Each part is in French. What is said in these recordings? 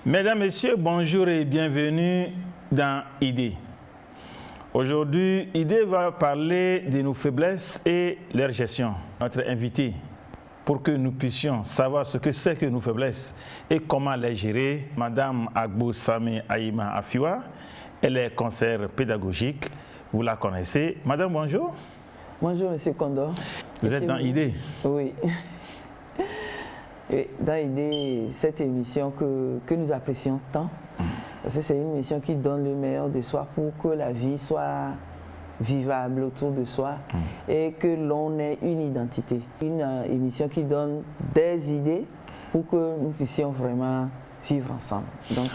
Mesdames, Messieurs, bonjour et bienvenue dans Idée. Aujourd'hui, Idée va parler de nos faiblesses et leur gestion. Notre invité, pour que nous puissions savoir ce que c'est que nos faiblesses et comment les gérer, Madame Agbo Sami Aïma Afiwa, elle est conseillère pédagogique, vous la connaissez. Madame, bonjour. Bonjour, Monsieur Condor. Vous êtes dans Idée? Oui. Et dans Idée, cette émission que nous apprécions tant, parce que c'est une émission qui donne le meilleur de soi pour que la vie soit vivable autour de soi et que l'on ait une identité. Une émission qui donne des idées pour que nous puissions vraiment vivre ensemble. Donc,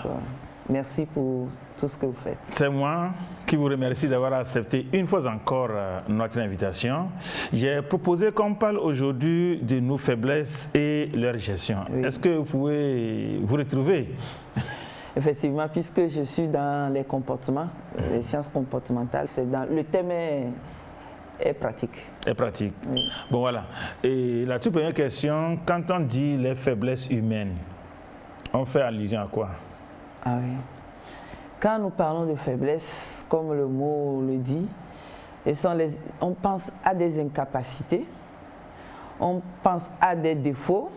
merci pour tout ce que vous faites. C'est moi qui vous remercie d'avoir accepté une fois encore notre invitation. J'ai proposé qu'on parle aujourd'hui de nos faiblesses et leur gestion. Oui. Est-ce que vous pouvez vous retrouver? Effectivement, puisque je suis dans les comportements, les sciences comportementales, le thème est pratique. Est pratique. Oui. Bon, voilà. Et la toute première question, quand on dit les faiblesses humaines, on fait allusion à quoi? Ah oui. Quand nous parlons de faiblesse, comme le mot le dit, on pense à des incapacités, on pense à des défauts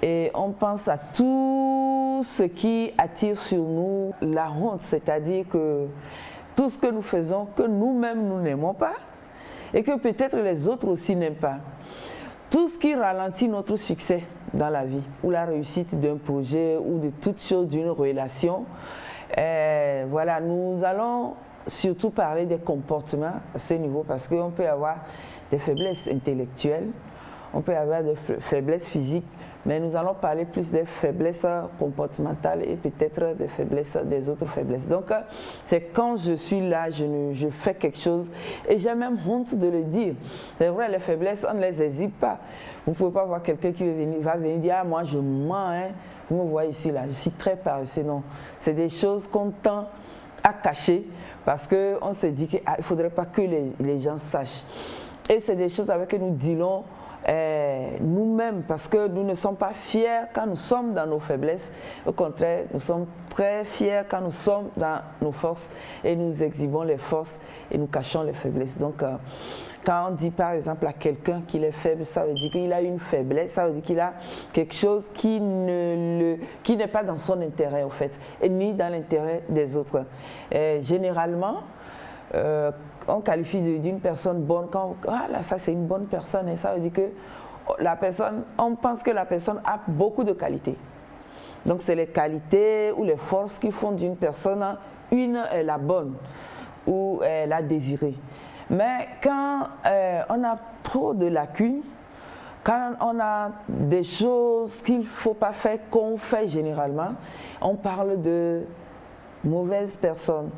et on pense à tout ce qui attire sur nous la honte, c'est-à-dire que tout ce que nous faisons, que nous-mêmes nous n'aimons pas et que peut-être les autres aussi n'aiment pas. Tout ce qui ralentit notre succès dans la vie ou la réussite d'un projet ou de toute chose, d'une relation. Voilà, nous allons surtout parler des comportements à ce niveau parce qu'on peut avoir des faiblesses intellectuelles, on peut avoir des faiblesses physiques, mais nous allons parler plus des faiblesses comportementales et peut-être des autres faiblesses. Donc, c'est quand je suis là, je fais quelque chose et j'ai même honte de le dire. C'est vrai, les faiblesses, on ne les hésite pas. Vous ne pouvez pas voir quelqu'un qui va venir dire « Ah, moi, je mens, hein. Vous me voyez ici, là, je suis très paresseux. » Non, c'est des choses qu'on tend à cacher parce qu'on se dit qu'il ne faudrait pas que les gens sachent. Et c'est des choses avec lesquelles nous dealons nous-mêmes parce que nous ne sommes pas fiers quand nous sommes dans nos faiblesses. Au contraire, nous sommes très fiers quand nous sommes dans nos forces et nous exhibons les forces et nous cachons les faiblesses. Donc, quand on dit par exemple à quelqu'un qu'il est faible, ça veut dire qu'il a une faiblesse, ça veut dire qu'il a quelque chose qui n'est pas dans son intérêt en fait, et ni dans l'intérêt des autres. Généralement, on qualifie d'une personne bonne quand là, ça c'est une bonne personne et ça veut dire que la personne, on pense que la personne a beaucoup de qualités. Donc c'est les qualités ou les forces qui font d'une personne une la bonne ou la désirée. Mais quand on a trop de lacunes, quand on a des choses qu'il ne faut pas faire qu'on fait généralement, on parle de mauvaise personne.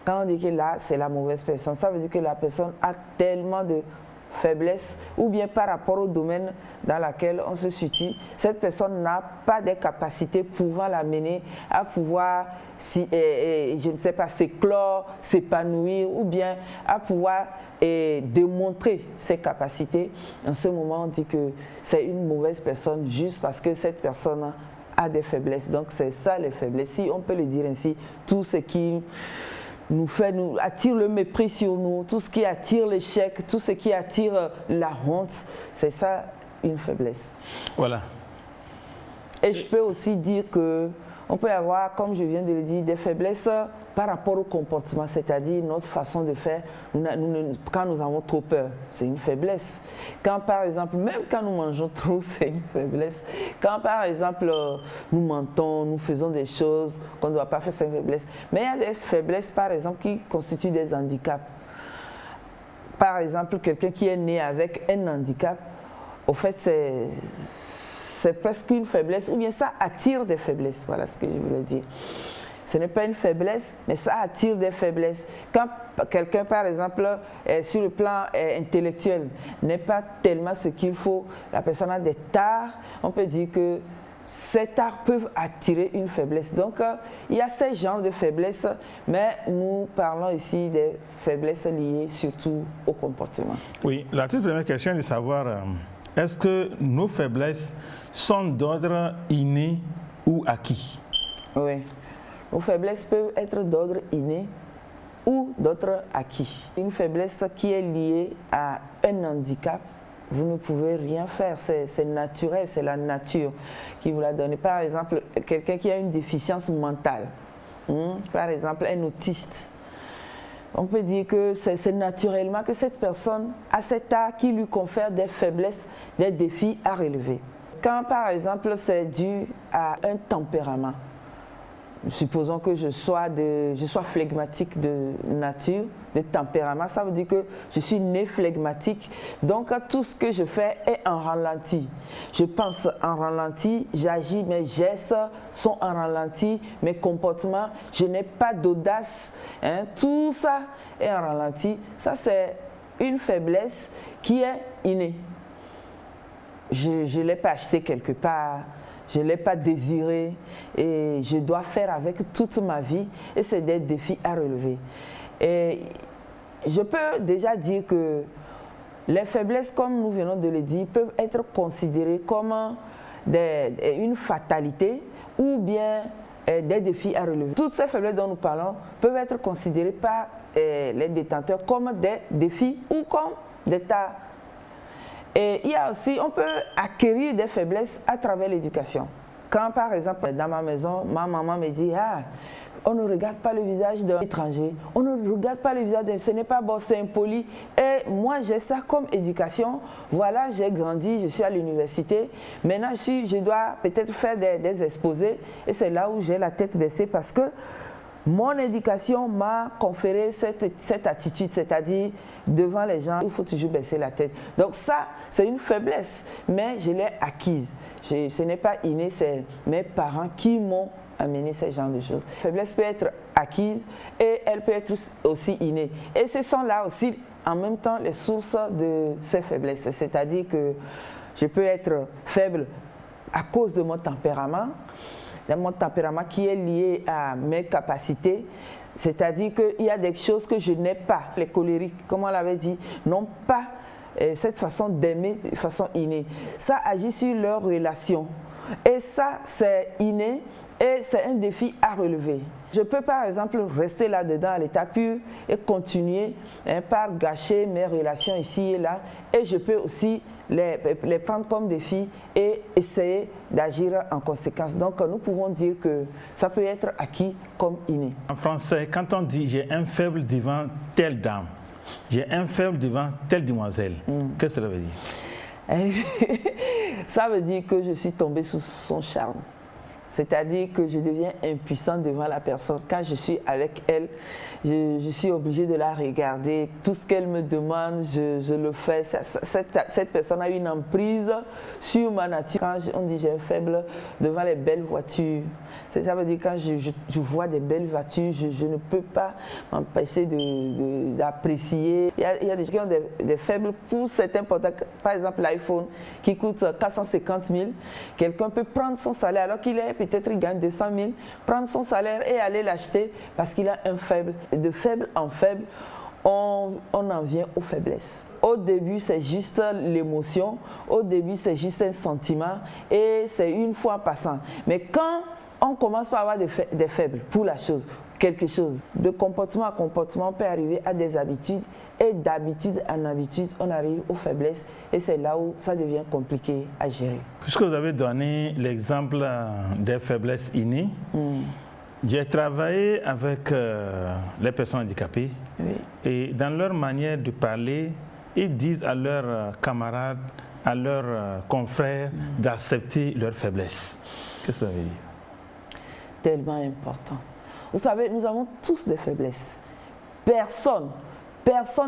Quand on dit que là, c'est la mauvaise personne, ça veut dire que la personne a tellement de faiblesse ou bien par rapport au domaine dans lequel on se situe, cette personne n'a pas des capacités pouvant l'amener à pouvoir, je ne sais pas, s'éclore, s'épanouir ou bien à pouvoir démontrer ses capacités. En ce moment, on dit que c'est une mauvaise personne juste parce que cette personne a des faiblesses. Donc c'est ça les faiblesses. Si on peut le dire ainsi, tout ce qui nous attire le mépris sur nous, tout ce qui attire l'échec, tout ce qui attire la honte, c'est ça une faiblesse. Voilà. Et je peux aussi dire que on peut avoir, comme je viens de le dire, des faiblesses par rapport au comportement, c'est-à-dire notre façon de faire. Quand nous avons trop peur, c'est une faiblesse. Quand par exemple, même quand nous mangeons trop, c'est une faiblesse. Quand par exemple, nous mentons, nous faisons des choses qu'on ne doit pas faire, c'est une faiblesse. Mais il y a des faiblesses, par exemple, qui constituent des handicaps. Par exemple, quelqu'un qui est né avec un handicap, au fait, c'est presque une faiblesse, ou bien ça attire des faiblesses, voilà ce que je voulais dire. Ce n'est pas une faiblesse, mais ça attire des faiblesses. Quand quelqu'un, par exemple, sur le plan intellectuel, n'est pas tellement ce qu'il faut, la personne a des tares, on peut dire que ces tares peuvent attirer une faiblesse. Donc, il y a ces genres de faiblesses, mais nous parlons ici des faiblesses liées surtout au comportement. Oui, la toute première question est de savoir, est-ce que nos faiblesses sont d'ordre inné ou acquis? Oui. Nos faiblesses peuvent être d'ordre inné ou d'autres acquis. Une faiblesse qui est liée à un handicap, vous ne pouvez rien faire, c'est naturel, c'est la nature qui vous l'a donné. Par exemple, quelqu'un qui a une déficience mentale, par exemple un autiste, on peut dire que c'est naturellement que cette personne a cet art qui lui confère des faiblesses, des défis à relever. Quand par exemple c'est dû à un tempérament, supposons que je sois flegmatique de nature, de tempérament, ça veut dire que je suis né flegmatique. Donc tout ce que je fais est en ralenti. Je pense en ralenti, j'agis, mes gestes sont en ralenti, mes comportements, je n'ai pas d'audace. Tout ça est en ralenti. Ça c'est une faiblesse qui est innée. Je ne l'ai pas acheté quelque part. Je ne l'ai pas désiré et je dois faire avec toute ma vie et c'est des défis à relever. Et je peux déjà dire que les faiblesses, comme nous venons de le dire, peuvent être considérées comme une fatalité ou bien des défis à relever. Toutes ces faiblesses dont nous parlons peuvent être considérées par les détenteurs comme des défis ou comme des tas. Et il y a aussi, on peut acquérir des faiblesses à travers l'éducation. Quand par exemple dans ma maison, ma maman me dit on ne regarde pas le visage d'un étranger, on ne regarde pas le visage ce n'est pas bon, c'est impoli. Et moi j'ai ça comme éducation, voilà j'ai grandi, je suis à l'université, maintenant je dois peut-être faire des exposés et c'est là où j'ai la tête baissée parce que mon éducation m'a conféré cette attitude, c'est-à-dire devant les gens, il faut toujours baisser la tête. Donc ça, c'est une faiblesse, mais je l'ai acquise. Ce n'est pas inné, c'est mes parents qui m'ont amené ce genre de choses. La faiblesse peut être acquise et elle peut être aussi innée. Et ce sont là aussi, en même temps, les sources de ces faiblesses. C'est-à-dire que je peux être faible à cause de mon tempérament, qui est lié à mes capacités, c'est-à-dire qu'il y a des choses que je n'ai pas. Les colériques, comme on l'avait dit, n'ont pas cette façon d'aimer de façon innée. Ça agit sur leurs relations et ça c'est inné et c'est un défi à relever. Je peux par exemple rester là-dedans à l'état pur et continuer par gâcher mes relations ici et là et je peux aussi les prendre comme défi et essayer d'agir en conséquence. Donc nous pouvons dire que ça peut être acquis comme inné. En français, quand on dit j'ai un faible devant telle dame, j'ai un faible devant telle demoiselle, qu'est-ce que cela veut dire? Ça veut dire que je suis tombée sous son charme. C'est-à-dire que je deviens impuissante devant la personne. Quand je suis avec elle, je suis obligée de la regarder. Tout ce qu'elle me demande, je le fais. Cette personne a une emprise sur ma nature. Quand on dit j'ai un faible devant les belles voitures, ça veut dire quand je vois des belles voitures, je ne peux pas m'empêcher d'apprécier. Il y a des gens qui ont des faibles pour certains portables. Par exemple, l'iPhone qui coûte 450 000. Quelqu'un peut prendre son salaire alors qu'il est peut-être il gagne 200 000, prendre son salaire et aller l'acheter parce qu'il a un faible. De faible en faible, on en vient aux faiblesses. Au début, c'est juste l'émotion, au début, c'est juste un sentiment et c'est une fois en passant. Mais quand on commence par avoir des faibles pour la chose, quelque chose, de comportement à comportement, on peut arriver à des habitudes et d'habitude en habitude, on arrive aux faiblesses et c'est là où ça devient compliqué à gérer. Puisque vous avez donné l'exemple des faiblesses innées, j'ai travaillé avec les personnes handicapées et dans leur manière de parler, ils disent à leurs camarades, à leurs confrères d'accepter leurs faiblesses. Qu'est-ce que ça veut dire? Tellement important. Vous savez, nous avons tous des faiblesses. Personne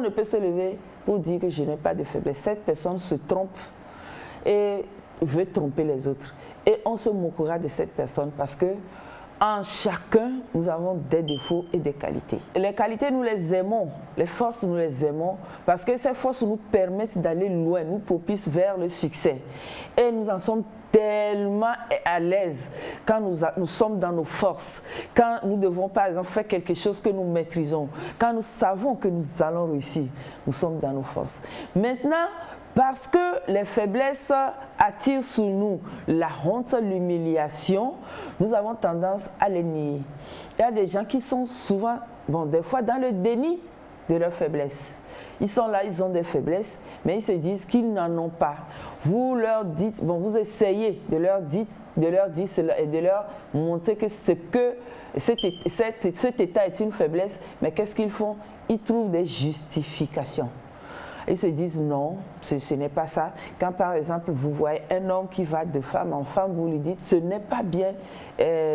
ne peut se lever pour dire que je n'ai pas de faiblesse. Cette personne se trompe et veut tromper les autres. Et on se moquera de cette personne parce que en chacun, nous avons des défauts et des qualités. Les qualités, nous les aimons. Les forces, nous les aimons parce que ces forces nous permettent d'aller loin, nous propulsent vers le succès. Et nous en sommes tellement à l'aise quand nous sommes dans nos forces, quand nous devons par exemple faire quelque chose que nous maîtrisons, quand nous savons que nous allons réussir, nous sommes dans nos forces. Maintenant, Parce que les faiblesses attirent sur nous la honte, l'humiliation, nous avons tendance à les nier. Il y a des gens qui sont souvent, des fois dans le déni de leurs faiblesses. Ils sont là, ils ont des faiblesses, mais ils se disent qu'ils n'en ont pas. Vous leur dites, vous essayez de leur dire cela et de leur montrer que cet état est une faiblesse, mais qu'est-ce qu'ils font? Ils trouvent des justifications. Ils se disent non, ce n'est pas ça. Quand par exemple vous voyez un homme qui va de femme en femme, vous lui dites ce n'est pas bien,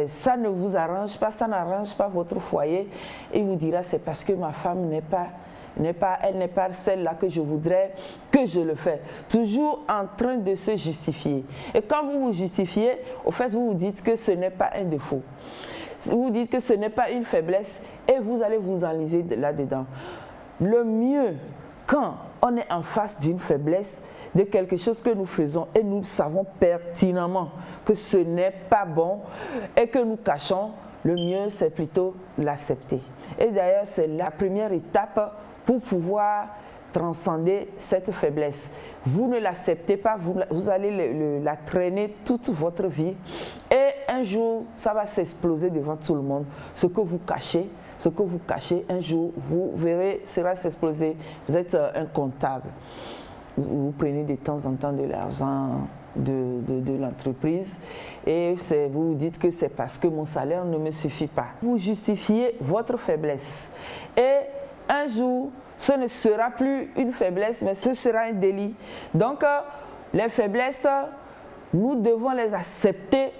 ça ne vous arrange pas, ça n'arrange pas votre foyer. Il vous dira c'est parce que ma femme elle n'est pas celle-là que je voudrais que je le fasse. Toujours en train de se justifier. Et quand vous vous justifiez, au fait vous vous dites que ce n'est pas un défaut. Vous dites que ce n'est pas une faiblesse et vous allez vous enliser là-dedans. Le mieux, quand on est en face d'une faiblesse, de quelque chose que nous faisons et nous savons pertinemment que ce n'est pas bon et que nous cachons, le mieux c'est plutôt l'accepter. Et d'ailleurs c'est la première étape pour pouvoir transcender cette faiblesse. Vous ne l'acceptez pas, vous allez la traîner toute votre vie et un jour ça va s'exploser devant tout le monde. Ce que vous cachez, un jour, vous verrez, ça va s'exploser. Vous êtes un comptable. Vous prenez de temps en temps de l'argent de l'entreprise et vous vous dites que c'est parce que mon salaire ne me suffit pas. Vous justifiez votre faiblesse. Et un jour, ce ne sera plus une faiblesse, mais ce sera un délit. Donc, les faiblesses, nous devons les accepter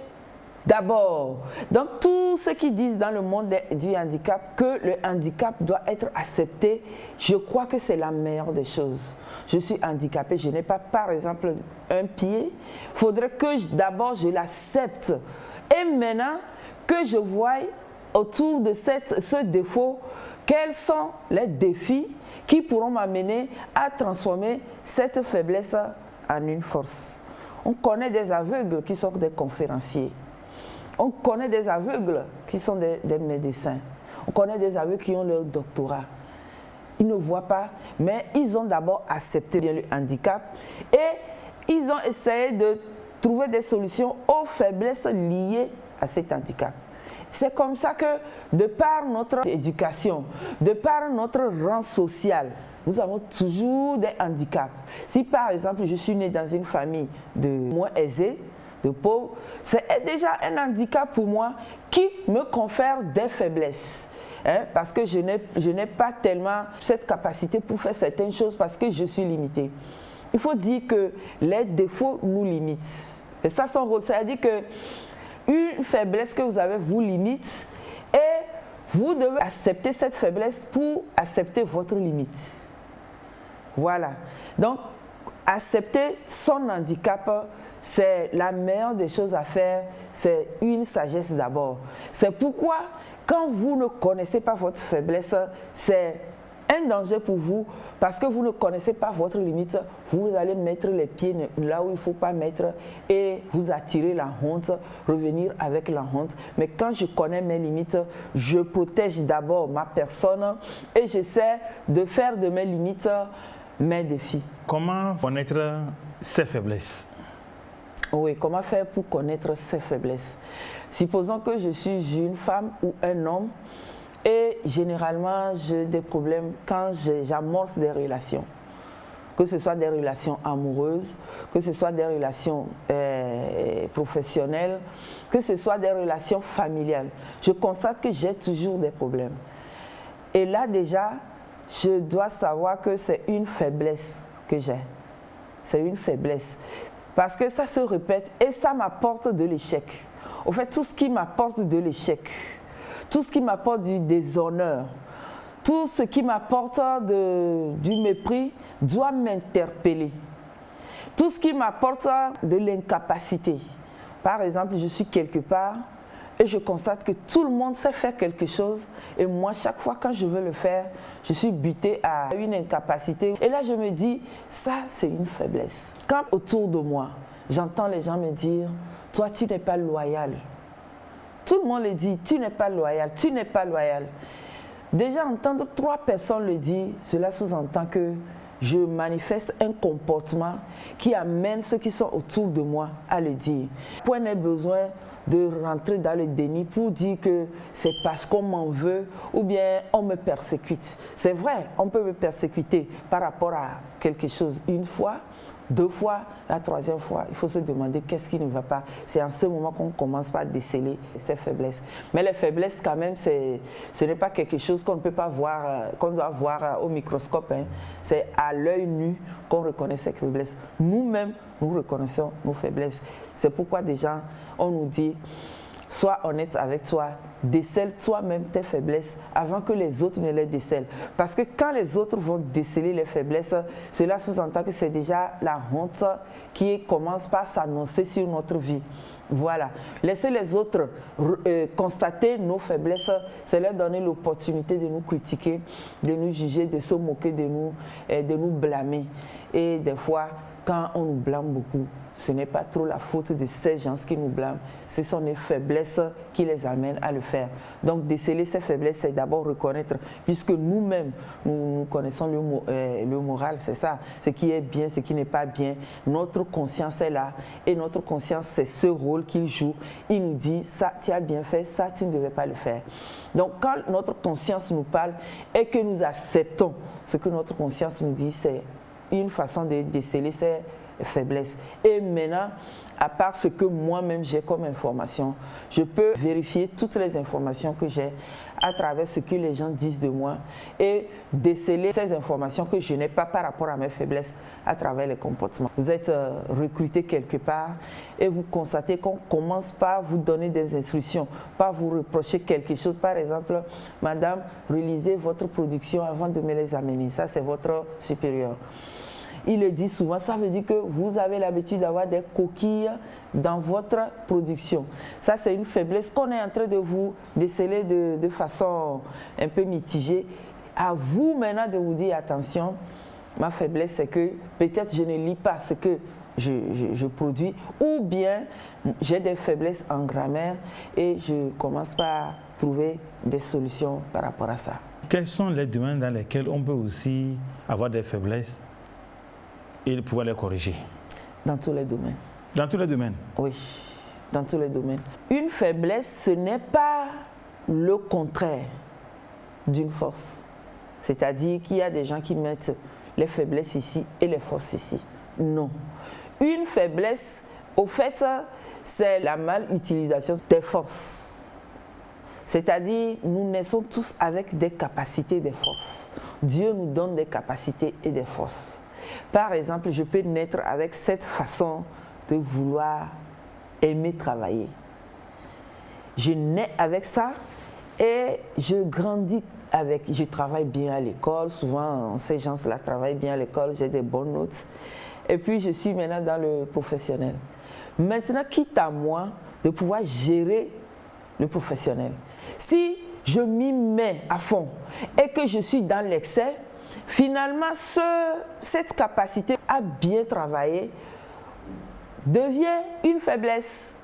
d'abord. Donc, tous ceux qui disent dans le monde du handicap que le handicap doit être accepté, je crois que c'est la meilleure des choses. Je suis handicapé, je n'ai pas, par exemple, un pied. Il faudrait que d'abord je l'accepte. Et maintenant que je vois autour de ce défaut, quels sont les défis qui pourront m'amener à transformer cette faiblesse en une force. On connaît des aveugles qui sont des conférenciers. On connaît des aveugles qui sont des médecins. On connaît des aveugles qui ont leur doctorat. Ils ne voient pas, mais ils ont d'abord accepté le handicap et ils ont essayé de trouver des solutions aux faiblesses liées à cet handicap. C'est comme ça que, de par notre éducation, de par notre rang social, nous avons toujours des handicaps. Si par exemple je suis né dans une famille de moins aisée, de pauvres, c'est déjà un handicap pour moi qui me confère des faiblesses. Parce que je n'ai pas tellement cette capacité pour faire certaines choses parce que je suis limitée. Il faut dire que les défauts nous limitent. Et ça, son rôle, c'est-à-dire que une faiblesse que vous avez vous limite et vous devez accepter cette faiblesse pour accepter votre limite. Voilà. Donc, accepter son handicap, c'est la meilleure des choses à faire, c'est une sagesse d'abord. C'est pourquoi, quand vous ne connaissez pas votre faiblesse, c'est un danger pour vous parce que vous ne connaissez pas votre limite. Vous allez mettre les pieds là où il ne faut pas mettre et vous attirer la honte, revenir avec la honte. Mais quand je connais mes limites, je protège d'abord ma personne et j'essaie de faire de mes limites mes défis. Comment connaître ses faiblesses? Oui, comment faire pour connaître ses faiblesses? Supposons que je suis une femme ou un homme et généralement j'ai des problèmes quand j'amorce des relations. Que ce soit des relations amoureuses, que ce soit des relations professionnelles, que ce soit des relations familiales. Je constate que j'ai toujours des problèmes. Et là déjà, je dois savoir que c'est une faiblesse que j'ai. C'est une faiblesse. Parce que ça se répète et ça m'apporte de l'échec. Au fait, tout ce qui m'apporte de l'échec, tout ce qui m'apporte du déshonneur, tout ce qui m'apporte du mépris doit m'interpeller. Tout ce qui m'apporte de l'incapacité. Par exemple, je suis quelque part et je constate que tout le monde sait faire quelque chose et moi, chaque fois quand je veux le faire, je suis butée à une incapacité. Et là, je me dis, ça, c'est une faiblesse. Quand autour de moi, j'entends les gens me dire, toi, tu n'es pas loyal. Tout le monde le dit, tu n'es pas loyal, tu n'es pas loyal. Déjà, entendre 3 personnes le dire, cela sous-entend que je manifeste un comportement qui amène ceux qui sont autour de moi à le dire. Point n'est besoin de rentrer dans le déni pour dire que c'est parce qu'on m'en veut ou bien on me persécute. C'est vrai, on peut me persécuter par rapport à quelque chose une fois, deux fois, la troisième fois, il faut se demander qu'est-ce qui ne va pas. C'est en ce moment qu'on commence par déceler ces faiblesses. Mais les faiblesses, quand même, ce n'est pas quelque chose qu'on ne peut pas voir, qu'on doit voir au microscope. Hein. C'est à l'œil nu qu'on reconnaît ces faiblesses. Nous-mêmes, nous reconnaissons nos faiblesses. C'est pourquoi déjà, on nous dit, sois honnête avec toi, décèle toi-même tes faiblesses avant que les autres ne les décèlent. Parce que quand les autres vont déceler les faiblesses, cela sous-entend que c'est déjà la honte qui commence par s'annoncer sur notre vie. Voilà. Laisser les autres constater nos faiblesses, c'est leur donner l'opportunité de nous critiquer, de nous juger, de se moquer de nous blâmer. Et des fois, quand on nous blâme beaucoup, ce n'est pas trop la faute de ces gens qui nous blâment, ce sont les faiblesses qui les amènent à le faire. Donc déceler ces faiblesses, c'est d'abord reconnaître, puisque nous-mêmes, nous connaissons le moral, c'est ça, ce qui est bien, ce qui n'est pas bien. Notre conscience est là, et notre conscience, c'est ce rôle qu'il joue. Il nous dit, ça tu as bien fait, ça tu ne devais pas le faire. Donc quand notre conscience nous parle et que nous acceptons ce que notre conscience nous dit, c'est une façon de déceler ces faiblesses. Et maintenant, à part ce que moi-même j'ai comme information, je peux vérifier toutes les informations que j'ai à travers ce que les gens disent de moi et déceler ces informations que je n'ai pas par rapport à mes faiblesses à travers les comportements. Vous êtes recruté quelque part et vous constatez qu'on commence par vous donner des instructions, par vous reprocher quelque chose. Par exemple, madame, relisez votre production avant de me les amener. Ça, c'est votre supérieur. Il le dit souvent, ça veut dire que vous avez l'habitude d'avoir des coquilles dans votre production. Ça, c'est une faiblesse qu'on est en train de vous déceler de façon un peu mitigée. À vous maintenant de vous dire, attention, ma faiblesse, c'est que peut-être je ne lis pas ce que je produis, ou bien j'ai des faiblesses en grammaire et je commence par trouver des solutions par rapport à ça. Quels sont les domaines dans lesquels on peut aussi avoir des faiblesses et pouvoir les corriger? Dans tous les domaines. Dans tous les domaines? Oui, dans tous les domaines. Une faiblesse, ce n'est pas le contraire d'une force. C'est-à-dire qu'il y a des gens qui mettent les faiblesses ici et les forces ici. Non. Une faiblesse, au fait, c'est la mal-utilisation des forces. C'est-à-dire, nous naissons tous avec des capacités et des forces. Dieu nous donne des capacités et des forces. Par exemple, je peux naître avec cette façon de vouloir aimer travailler. Je nais avec ça et je grandis avec. Je travaille bien à l'école, souvent ces gens-là travaillent bien à l'école, j'ai des bonnes notes. Et puis je suis maintenant dans le professionnel. Maintenant, quitte à moi de pouvoir gérer le professionnel. Si je m'y mets à fond et que je suis dans l'excès, finalement, cette capacité à bien travailler devient une faiblesse.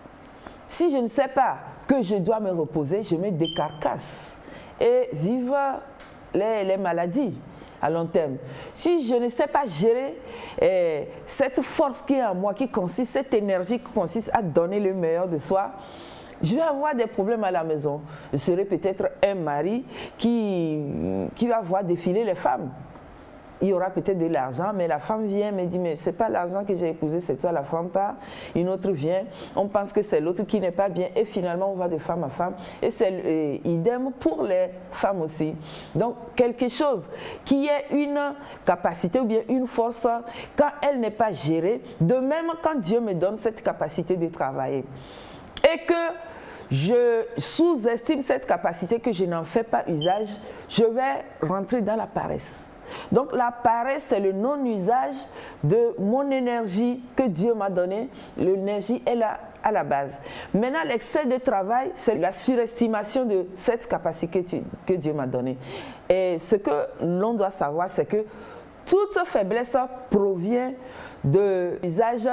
Si je ne sais pas que je dois me reposer, je me décarcasse et vive les maladies à long terme. Si je ne sais pas gérer cette force qui est en moi, qui consiste, cette énergie qui consiste à donner le meilleur de soi, je vais avoir des problèmes à la maison. Je serai peut-être un mari qui va voir défiler les femmes. Il y aura peut-être de l'argent, mais la femme vient me dit, mais ce n'est pas l'argent que j'ai épousé, c'est toi, la femme part. Une autre vient, on pense que c'est l'autre qui n'est pas bien, et finalement on va de femme à femme. Et c'est idem pour les femmes aussi. Donc quelque chose qui est une capacité ou bien une force, quand elle n'est pas gérée, de même quand Dieu me donne cette capacité de travailler, et que je sous-estime cette capacité, que je n'en fais pas usage, je vais rentrer dans la paresse. Donc la paresse, c'est le non-usage de mon énergie que Dieu m'a donnée. L'énergie est là à la base. Maintenant, l'excès de travail, c'est la surestimation de cette capacité que Dieu m'a donnée. Et ce que l'on doit savoir, c'est que toute faiblesse provient de l'usage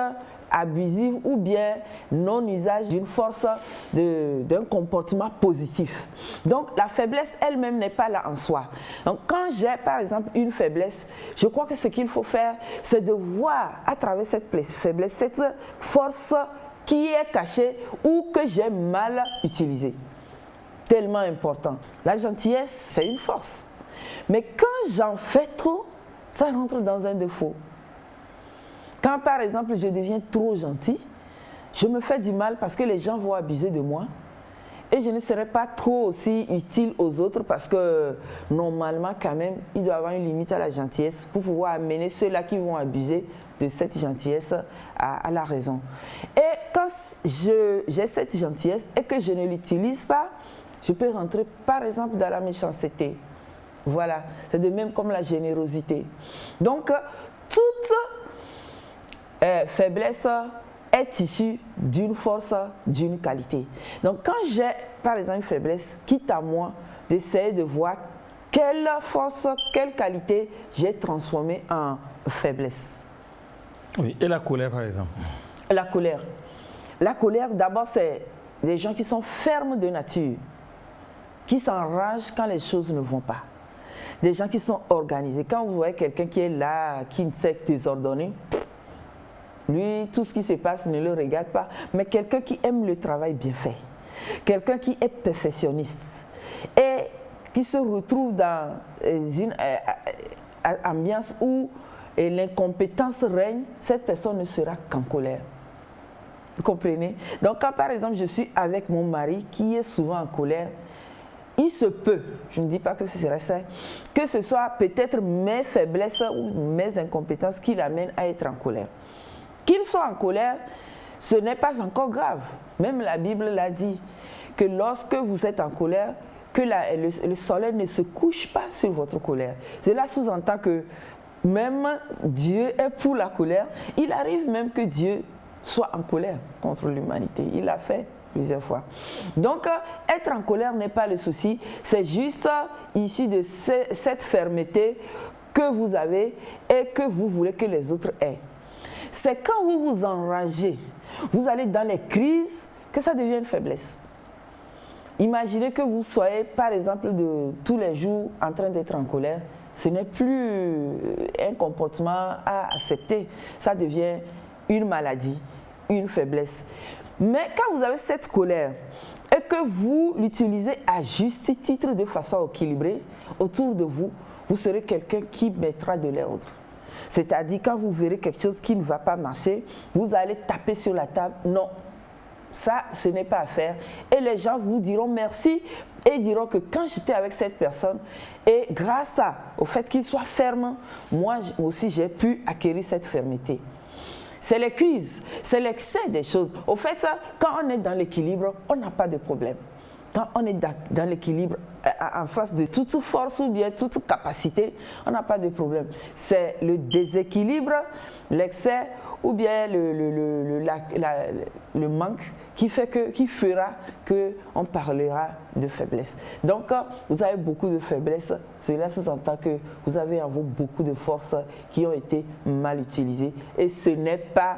abusive ou bien non-usage d'une force, d'un comportement positif. Donc la faiblesse elle-même n'est pas là en soi. Donc quand j'ai par exemple une faiblesse, je crois que ce qu'il faut faire, c'est de voir à travers cette faiblesse, cette force qui est cachée ou que j'ai mal utilisée. Tellement important. La gentillesse, c'est une force. Mais quand j'en fais trop, ça rentre dans un défaut. Quand par exemple je deviens trop gentil, je me fais du mal parce que les gens vont abuser de moi et je ne serai pas trop aussi utile aux autres parce que normalement quand même il doit y avoir une limite à la gentillesse pour pouvoir amener ceux-là qui vont abuser de cette gentillesse à la raison. Et quand j'ai cette gentillesse et que je ne l'utilise pas, je peux rentrer par exemple dans la méchanceté. Voilà, c'est de même comme la générosité. Donc toute faiblesse est issue d'une force, d'une qualité. Donc quand j'ai par exemple une faiblesse, quitte à moi d'essayer de voir quelle force, quelle qualité j'ai transformée en faiblesse. Oui, et la colère par exemple? La colère. La colère d'abord c'est des gens qui sont fermes de nature, qui s'enragent quand les choses ne vont pas. Des gens qui sont organisés. Quand vous voyez quelqu'un qui est là, qui ne sait que désordonner, lui, tout ce qui se passe ne le regarde pas. Mais quelqu'un qui aime le travail bien fait, quelqu'un qui est perfectionniste et qui se retrouve dans une ambiance où l'incompétence règne, cette personne ne sera qu'en colère. Vous comprenez? Donc quand par exemple je suis avec mon mari qui est souvent en colère, il se peut, je ne dis pas que ce serait ça, que ce soit peut-être mes faiblesses ou mes incompétences qui l'amènent à être en colère. Qu'il soit en colère, ce n'est pas encore grave. Même la Bible l'a dit, que lorsque vous êtes en colère, que le soleil ne se couche pas sur votre colère. Cela sous-entend que même Dieu est pour la colère. Il arrive même que Dieu soit en colère contre l'humanité. Il l'a fait plusieurs fois. Donc, être en colère n'est pas le souci. C'est juste issu de cette fermeté que vous avez et que vous voulez que les autres aient. C'est quand vous vous enragez, vous allez dans les crises, que ça devient une faiblesse. Imaginez que vous soyez, par exemple, de tous les jours en train d'être en colère. Ce n'est plus un comportement à accepter. Ça devient une maladie, une faiblesse. Mais quand vous avez cette colère et que vous l'utilisez à juste titre de façon équilibrée, autour de vous, vous serez quelqu'un qui mettra de l'ordre. C'est-à-dire quand vous verrez quelque chose qui ne va pas marcher, vous allez taper sur la table. Non, ça, ce n'est pas à faire. Et les gens vous diront merci et diront que quand j'étais avec cette personne, et grâce au fait qu'il soit ferme, moi aussi j'ai pu acquérir cette fermeté. C'est les crises, c'est l'excès des choses. Au fait, quand on est dans l'équilibre, on n'a pas de problème. Quand on est dans l'équilibre, en face de toute force ou bien toute capacité, on n'a pas de problème. C'est le déséquilibre, l'excès ou bien le manque qui fera qu'on parlera de faiblesse. Donc, vous avez beaucoup de faiblesse, cela sous-entend que vous avez en vous beaucoup de forces qui ont été mal utilisées et ce n'est pas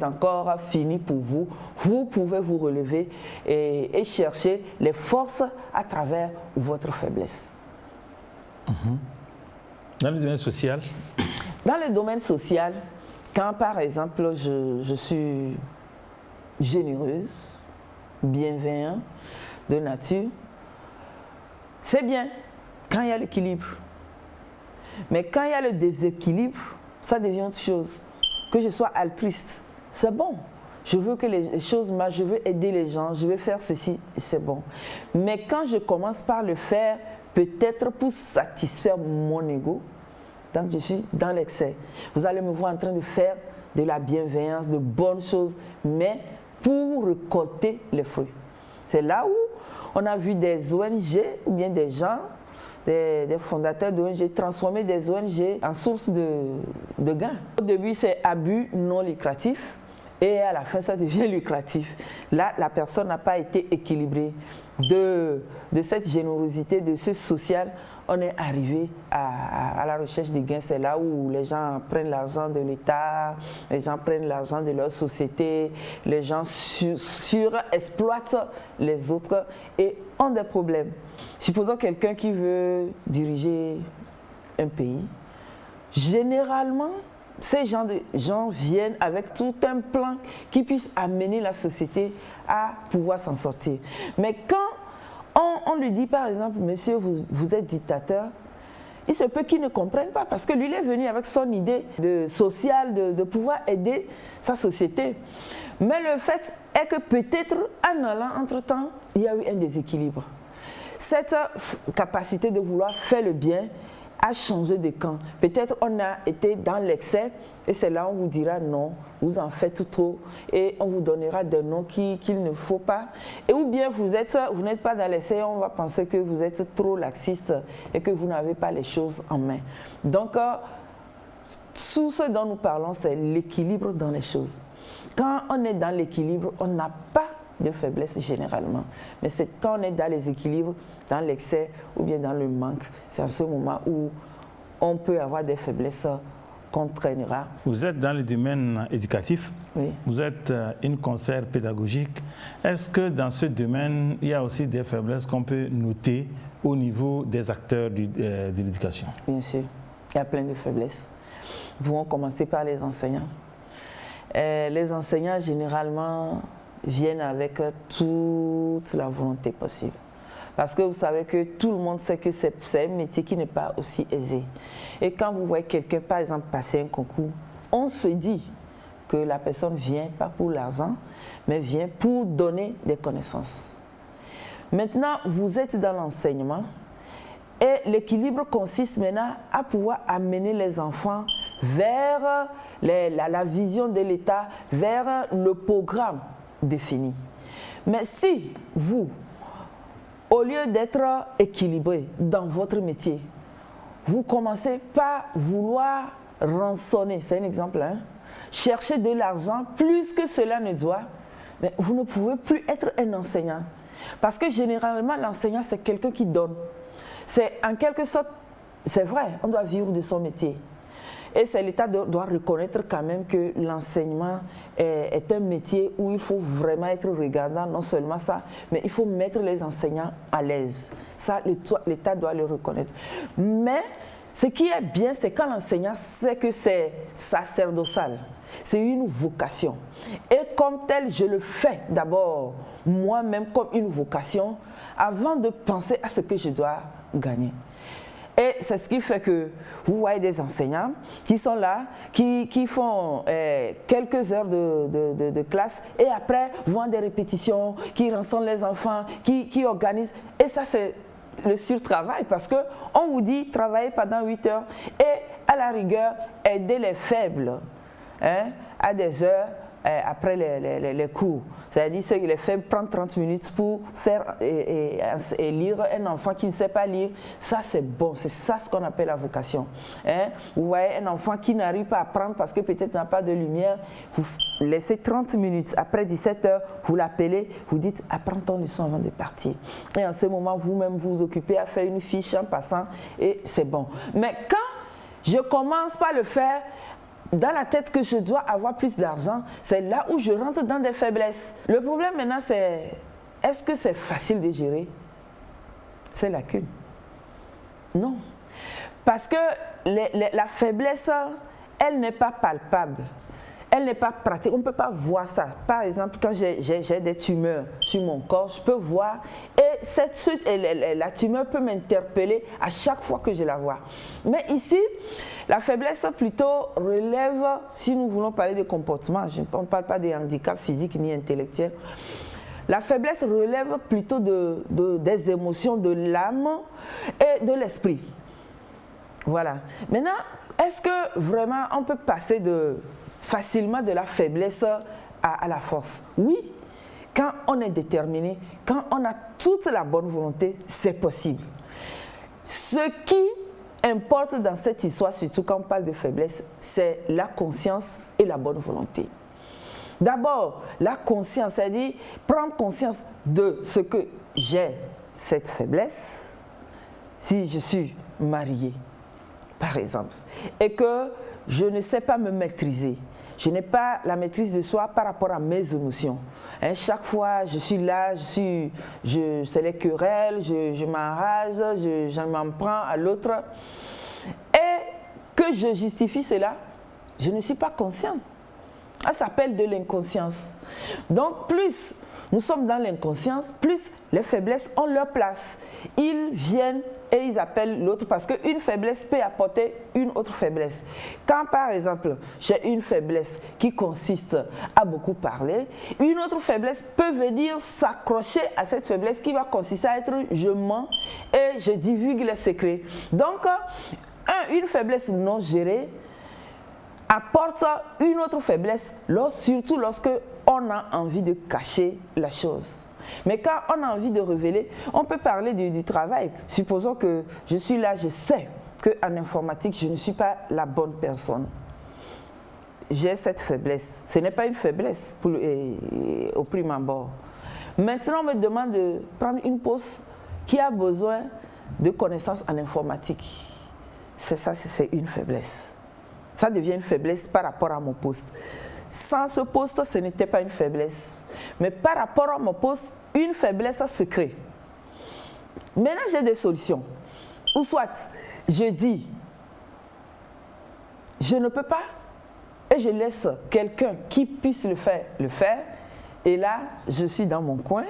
encore fini pour vous. Vous pouvez vous relever et chercher les forces à travers votre faiblesse. Dans le domaine social? Dans le domaine social, quand par exemple je suis généreuse, bienveillante de nature, c'est bien quand il y a l'équilibre. Mais quand il y a le déséquilibre, ça devient autre chose. Que je sois altruiste, c'est bon. Je veux que les choses marchent, je veux aider les gens, je veux faire ceci, c'est bon. Mais quand je commence par le faire, peut-être pour satisfaire mon ego, donc je suis dans l'excès. Vous allez me voir en train de faire de la bienveillance, de bonnes choses, mais pour récolter les fruits. C'est là où on a vu des ONG ou bien des gens, des fondateurs d'ONG transformer des ONG en source de gains. Au début, c'est abus non lucratif. et à la fin ça devient lucratif. Là, la personne n'a pas été équilibrée. De cette générosité, de ce social, on est arrivé à la recherche des gains. C'est là où les gens prennent l'argent de l'État, les gens prennent l'argent de leur société, les gens surexploitent les autres et ont des problèmes. Supposons quelqu'un qui veut diriger un pays. Généralement, ces gens viennent avec tout un plan qui puisse amener la société à pouvoir s'en sortir. Mais quand on lui dit par exemple, monsieur, vous êtes dictateur, il se peut qu'il ne comprenne pas parce que lui, il est venu avec son idée sociale de pouvoir aider sa société. Mais le fait est que peut-être en allant entre-temps, il y a eu un déséquilibre. Cette capacité de vouloir faire le bien a changé de camp. Peut-être on a été dans l'excès et c'est là où on vous dira non, vous en faites trop et on vous donnera des noms qu'il ne faut pas. Et ou bien vous n'êtes pas dans l'excès et on va penser que vous êtes trop laxiste et que vous n'avez pas les choses en main. Donc, tout ce dont nous parlons, c'est l'équilibre dans les choses. Quand on est dans l'équilibre, on n'a pas de faiblesse généralement. Mais c'est quand on est dans les équilibres, dans l'excès ou bien dans le manque, c'est à ce moment où on peut avoir des faiblesses qu'on traînera. Vous êtes dans le domaine éducatif, oui. Vous êtes une conseillère pédagogique. Est-ce que dans ce domaine, il y a aussi des faiblesses qu'on peut noter au niveau des acteurs de l'éducation? Bien sûr, il y a plein de faiblesses. Nous allons commencer par les enseignants. Les enseignants, généralement, viennent avec toute la volonté possible. Parce que vous savez que tout le monde sait que c'est un métier qui n'est pas aussi aisé. Et quand vous voyez quelqu'un, par exemple, passer un concours, on se dit que la personne vient pas pour l'argent, mais vient pour donner des connaissances. Maintenant, vous êtes dans l'enseignement et l'équilibre consiste maintenant à pouvoir amener les enfants vers la vision de l'État, vers le programme défini. Mais si vous, au lieu d'être équilibré dans votre métier, vous commencez par vouloir rançonner, c'est un exemple, hein, chercher de l'argent plus que cela ne doit, mais vous ne pouvez plus être un enseignant. Parce que généralement, l'enseignant, c'est quelqu'un qui donne. C'est en quelque sorte, c'est vrai, on doit vivre de son métier. Et l'État doit reconnaître quand même que l'enseignement est un métier où il faut vraiment être regardant, non seulement ça, mais il faut mettre les enseignants à l'aise. Ça, l'État doit le reconnaître. Mais ce qui est bien, c'est quand l'enseignant sait que c'est sacerdotal. C'est une vocation. Et comme tel, je le fais d'abord moi-même comme une vocation avant de penser à ce que je dois gagner. Et c'est ce qui fait que vous voyez des enseignants qui sont là, qui font quelques heures de classe et après vont à des répétitions, qui rassemblent les enfants, qui organisent. Et ça, c'est le surtravail parce qu'on vous dit travailler pendant 8 heures et à la rigueur, aider les faibles à des heures après les cours. C'est-à-dire que les faibles prennent 30 minutes pour faire et lire un enfant qui ne sait pas lire. Ça, c'est bon. C'est ça ce qu'on appelle la vocation. Vous voyez un enfant qui n'arrive pas à apprendre parce que peut-être n'a pas de lumière. Vous laissez 30 minutes. Après 17 heures, vous l'appelez, vous dites « apprends ton leçon avant de partir ». Et en ce moment, vous-même vous occupez à faire une fiche en passant et c'est bon. Mais quand je commence par le faire, dans la tête que je dois avoir plus d'argent, c'est là où je rentre dans des faiblesses. Le problème maintenant, c'est est-ce que c'est facile de gérer ces lacunes? Non. Parce que la faiblesse, elle n'est pas palpable. Elle n'est pas pratique. On ne peut pas voir ça. Par exemple, quand j'ai des tumeurs sur mon corps, je peux voir. Et la tumeur peut m'interpeller à chaque fois que je la vois. Mais ici, la faiblesse plutôt relève, si nous voulons parler de comportement, on ne parle pas de handicap physique ni intellectuel. La faiblesse relève plutôt des émotions de l'âme et de l'esprit. Voilà. Maintenant, est-ce que vraiment on peut passer facilement de la faiblesse à la force? Oui, quand on est déterminé, quand on a toute la bonne volonté, c'est possible. Ce qui importe dans cette histoire, surtout quand on parle de faiblesse, c'est la conscience et la bonne volonté. D'abord, la conscience, c'est-à-dire prendre conscience de ce que j'ai cette faiblesse, si je suis mariée, par exemple, et que je ne sais pas me maîtriser. Je n'ai pas la maîtrise de soi par rapport à mes émotions. Hein, chaque fois, je suis là, c'est les querelles, je m'enrage, je m'en prends à l'autre. Et que je justifie cela, je ne suis pas consciente. Ça s'appelle de l'inconscience. Donc, plus nous sommes dans l'inconscience, plus les faiblesses ont leur place. Ils viennent et ils appellent l'autre parce qu'une faiblesse peut apporter une autre faiblesse. Quand par exemple, j'ai une faiblesse qui consiste à beaucoup parler, une autre faiblesse peut venir s'accrocher à cette faiblesse qui va consister à être je mens et je divulgue les secrets. Donc, une faiblesse non gérée apporte une autre faiblesse, surtout lorsque on a envie de cacher la chose. Mais quand on a envie de révéler, on peut parler du travail. Supposons que je suis là, je sais qu'en informatique, je ne suis pas la bonne personne. J'ai cette faiblesse. Ce n'est pas une faiblesse au prime abord. Maintenant, on me demande de prendre une poste qui a besoin de connaissances en informatique. C'est ça, c'est une faiblesse. Ça devient une faiblesse par rapport à mon poste. Sans ce poste, ce n'était pas une faiblesse. Mais par rapport à mon poste, une faiblesse se crée. Maintenant, j'ai des solutions. Ou soit, je dis, je ne peux pas, et je laisse quelqu'un qui puisse le faire. Et là, je suis dans mon coin.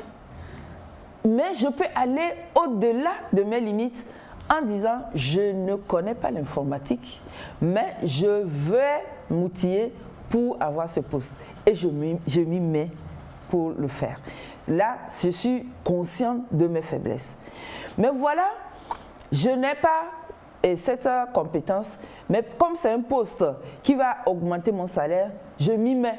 Mais je peux aller au-delà de mes limites en disant, je ne connais pas l'informatique, mais je vais m'outiller pour avoir ce poste. Et je m'y mets pour le faire. Là, je suis consciente de mes faiblesses. Mais voilà, je n'ai pas cette compétence, mais comme c'est un poste qui va augmenter mon salaire, je m'y mets.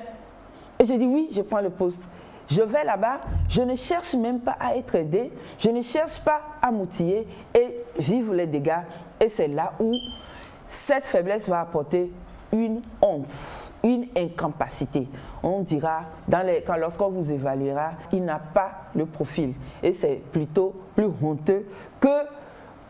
Et je dis oui, je prends le poste. Je vais là-bas, je ne cherche même pas à être aidé, je ne cherche pas à m'outiller et vivre les dégâts. Et c'est là où cette faiblesse va apporter une honte, une incapacité. On dira, lorsqu'on vous évaluera, il n'a pas le profil. Et c'est plutôt plus honteux que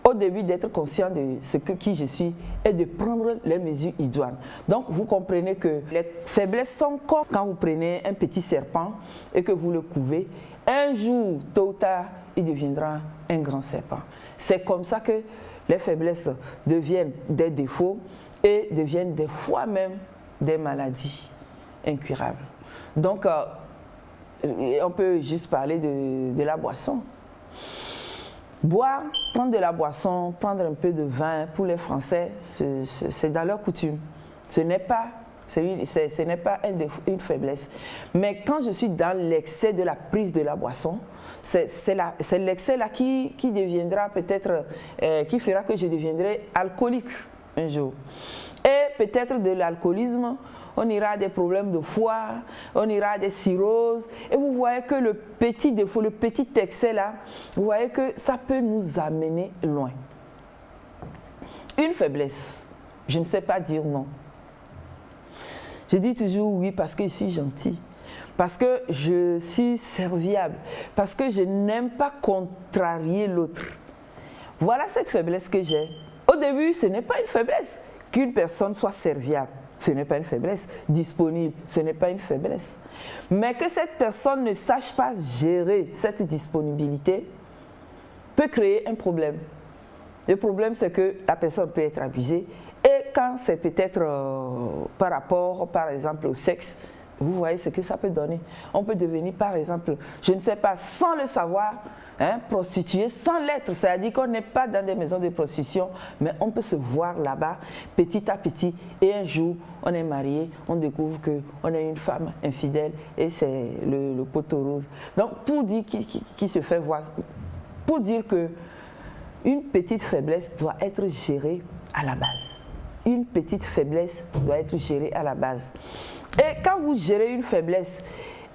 au début d'être conscient de qui je suis et de prendre les mesures idoines. Donc vous comprenez que les faiblesses sont comme quand vous prenez un petit serpent et que vous le couvez. Un jour, tôt ou tard, il deviendra un grand serpent. C'est comme ça que les faiblesses deviennent des défauts et deviennent des fois même des maladies incurables. Donc, on peut juste parler de la boisson. Boire, prendre de la boisson, prendre un peu de vin, pour les Français, c'est dans leur coutume. Ce n'est pas une faiblesse. Mais quand je suis dans l'excès de la prise de la boisson, c'est l'excès là qui deviendra peut-être, qui fera que je deviendrai alcoolique un jour. Et peut-être de l'alcoolisme, on ira à des problèmes de foie, on ira à des cirrhoses. Et vous voyez que le petit défaut, le petit excès là, vous voyez que ça peut nous amener loin. Une faiblesse, je ne sais pas dire non. Je dis toujours oui parce que je suis gentil, parce que je suis serviable, parce que je n'aime pas contrarier l'autre. Voilà cette faiblesse que j'ai. Au début, ce n'est pas une faiblesse qu'une personne soit serviable. Ce n'est pas une faiblesse. Disponible, ce n'est pas une faiblesse. Mais que cette personne ne sache pas gérer cette disponibilité peut créer un problème. Le problème, c'est que la personne peut être abusée. Et quand c'est peut-être par rapport, par exemple, au sexe, vous voyez ce que ça peut donner. On peut devenir, par exemple, je ne sais pas, sans le savoir, prostituée, sans l'être. C'est-à-dire qu'on n'est pas dans des maisons de prostitution, mais on peut se voir là-bas, petit à petit. Et un jour, on est marié, on découvre qu'on est une femme infidèle et c'est le poteau rose. Donc, pour dire qui se fait voir, pour dire que une petite faiblesse doit être gérée à la base. Une petite faiblesse doit être gérée à la base. Et quand vous gérez une faiblesse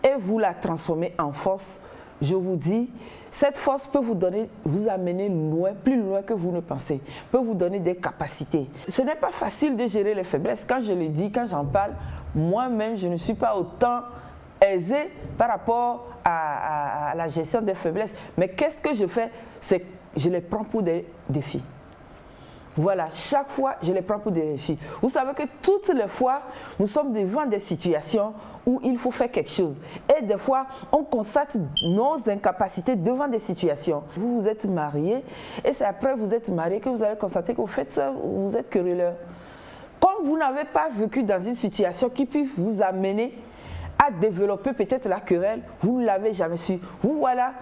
et vous la transformez en force, je vous dis, cette force peut vous amener loin, plus loin que vous ne pensez, peut vous donner des capacités. Ce n'est pas facile de gérer les faiblesses. Quand je le dis, quand j'en parle, moi-même, je ne suis pas autant aisée par rapport à la gestion des faiblesses. Mais qu'est-ce que je fais? C'est que je les prends pour des défis. Voilà, chaque fois, je les prends pour des défis. Vous savez que toutes les fois, nous sommes devant des situations où il faut faire quelque chose. Et des fois, on constate nos incapacités devant des situations. Vous êtes marié, et c'est après vous êtes marié que vous allez constater que vous faites ça, vous êtes querelleur. Comme vous n'avez pas vécu dans une situation qui puisse vous amener à développer peut-être la querelle, vous ne l'avez jamais su. Vous voilà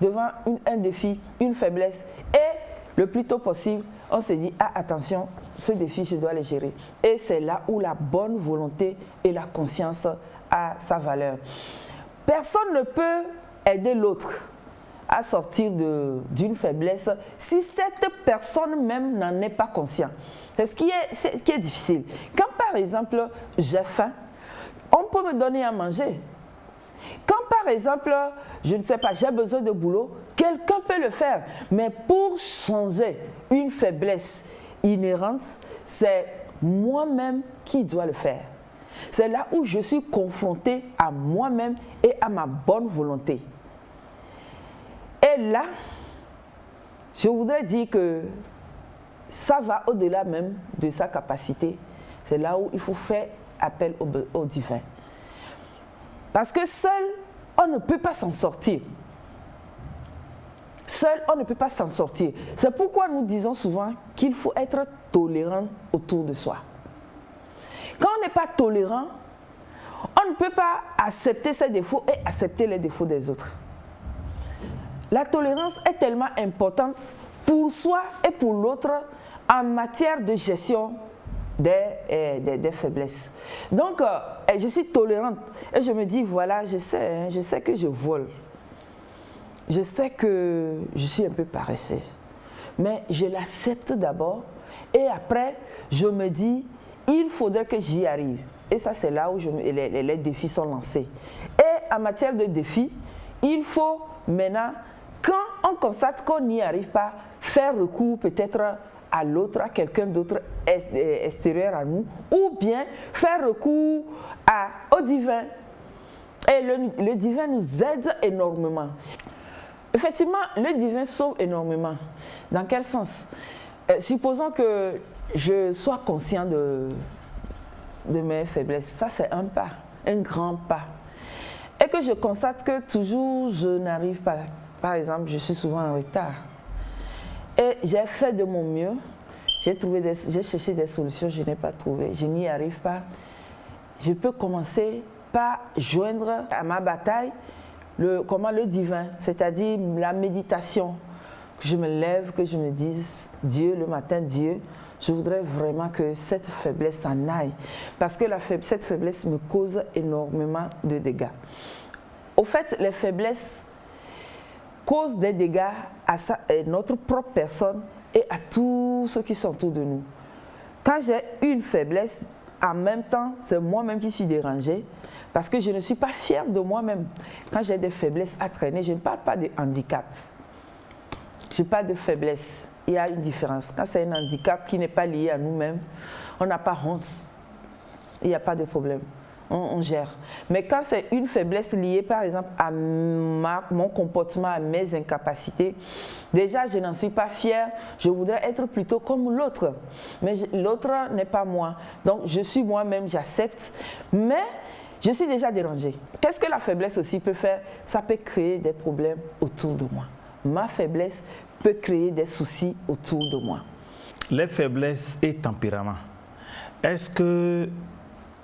devant un défi, une faiblesse, et le plus tôt possible, on se dit, ah attention, ce défi, je dois le gérer. Et c'est là où la bonne volonté et la conscience a sa valeur. Personne ne peut aider l'autre à sortir d'une faiblesse si cette personne même n'en est pas conscient. C'est ce qui est difficile. Quand par exemple, j'ai faim, on peut me donner à manger. Quand par exemple, je ne sais pas, j'ai besoin de boulot, quelqu'un peut le faire. Mais pour changer une faiblesse inhérente, c'est moi-même qui dois le faire. C'est là où je suis confronté à moi-même et à ma bonne volonté. Et là, je voudrais dire que ça va au-delà même de sa capacité. C'est là où il faut faire appel au divin. Parce que seul, on ne peut pas s'en sortir. Seul, on ne peut pas s'en sortir. C'est pourquoi nous disons souvent qu'il faut être tolérant autour de soi. Quand on n'est pas tolérant, on ne peut pas accepter ses défauts et accepter les défauts des autres. La tolérance est tellement importante pour soi et pour l'autre en matière de gestion des faiblesses. Donc, je suis tolérante et je me dis, voilà, je sais que je vole. Je sais que je suis un peu paresseuse. Mais je l'accepte d'abord et après, je me dis, il faudrait que j'y arrive. Et ça, c'est là où les défis sont lancés. Et en matière de défis, il faut maintenant, quand on constate qu'on n'y arrive pas, faire recours peut-être à l'autre, à quelqu'un d'autre extérieur à nous, ou bien faire recours au divin. Et le divin nous aide énormément. Effectivement, le divin sauve énormément. Dans quel sens? Supposons que je sois conscient de mes faiblesses. Ça, c'est un pas, un grand pas. Et que je constate que toujours je n'arrive pas. Par exemple, je suis souvent en retard. Et j'ai fait de mon mieux. J'ai cherché des solutions, je n'ai pas trouvé. Je n'y arrive pas. Je peux commencer par joindre à ma bataille le divin, c'est-à-dire la méditation. Que je me lève, que je me dise, Dieu, le matin, Dieu, je voudrais vraiment que cette faiblesse s'en aille. Parce que cette faiblesse me cause énormément de dégâts. Au fait, les faiblesses causent des dégâts à notre propre personne et à tous ceux qui sont autour de nous. Quand j'ai une faiblesse, en même temps, c'est moi-même qui suis dérangée parce que je ne suis pas fière de moi-même. Quand j'ai des faiblesses à traîner, je ne parle pas de handicap. Je parle de faiblesse. Il y a une différence. Quand c'est un handicap qui n'est pas lié à nous-mêmes, on n'a pas honte. Il n'y a pas de problème. On gère. Mais quand c'est une faiblesse liée, par exemple, à mon comportement, à mes incapacités, déjà, je n'en suis pas fière. Je voudrais être plutôt comme l'autre. Mais l'autre n'est pas moi. Donc, je suis moi-même, j'accepte. Mais je suis déjà dérangée. Qu'est-ce que la faiblesse aussi peut faire? Ça peut créer des problèmes autour de moi. Ma faiblesse peut créer des soucis autour de moi. Les faiblesses et tempéraments. Est-ce que,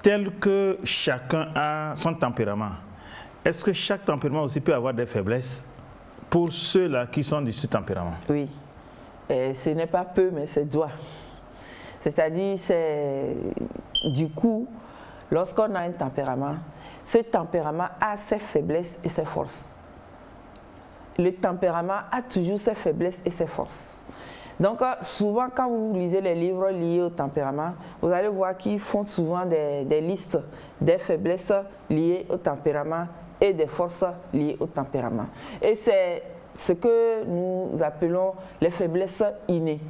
tel que chacun a son tempérament, est-ce que chaque tempérament aussi peut avoir des faiblesses pour ceux-là qui sont de ce tempérament? Oui. Et ce n'est pas peu, mais c'est doigt. C'est-à-dire, du coup, lorsqu'on a un tempérament, ce tempérament a ses faiblesses et ses forces. Le tempérament a toujours ses faiblesses et ses forces. Donc, souvent, quand vous lisez les livres liés au tempérament, vous allez voir qu'ils font souvent des listes des faiblesses liées au tempérament et des forces liées au tempérament. Et c'est ce que nous appelons les faiblesses innées.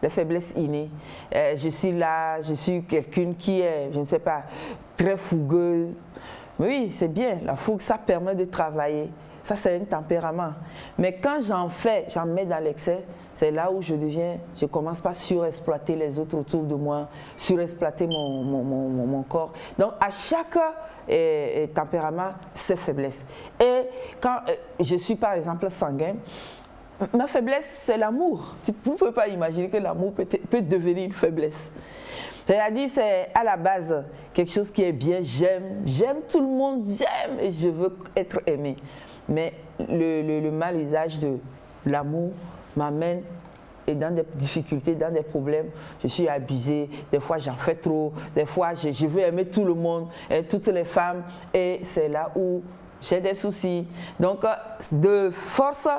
Les faiblesses innées. Je suis là, je suis quelqu'un qui est, je ne sais pas, très fougueuse. Oui, c'est bien. La fougue, ça permet de travailler. Ça, c'est un tempérament. Mais quand j'en mets dans l'excès, c'est là où je commence par surexploiter les autres autour de moi, surexploiter mon corps. Donc, à chaque tempérament, c'est faiblesse. Et quand je suis, par exemple, sanguin, ma faiblesse, c'est l'amour. Vous ne pouvez pas imaginer que l'amour peut devenir une faiblesse. C'est-à-dire, c'est à la base quelque chose qui est bien, j'aime tout le monde, j'aime et je veux être aimé. Mais le mal usage de l'amour m'amène dans des difficultés, dans des problèmes. Je suis abusée, des fois j'en fais trop, des fois je veux aimer tout le monde, et toutes les femmes, et c'est là où j'ai des soucis. Donc, de force,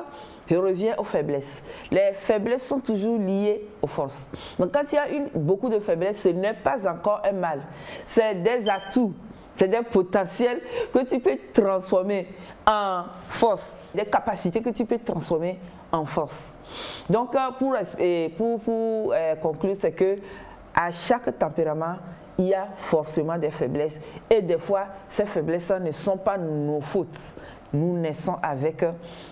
je reviens aux faiblesses. Les faiblesses sont toujours liées aux forces. Donc, quand il y a beaucoup de faiblesses, ce n'est pas encore un mal. C'est des atouts, c'est des potentiels que tu peux transformer en force, des capacités que tu peux transformer en force. Donc, pour conclure, c'est que à chaque tempérament, il y a forcément des faiblesses. Et des fois, ces faiblesses ne sont pas nos fautes. Nous naissons avec.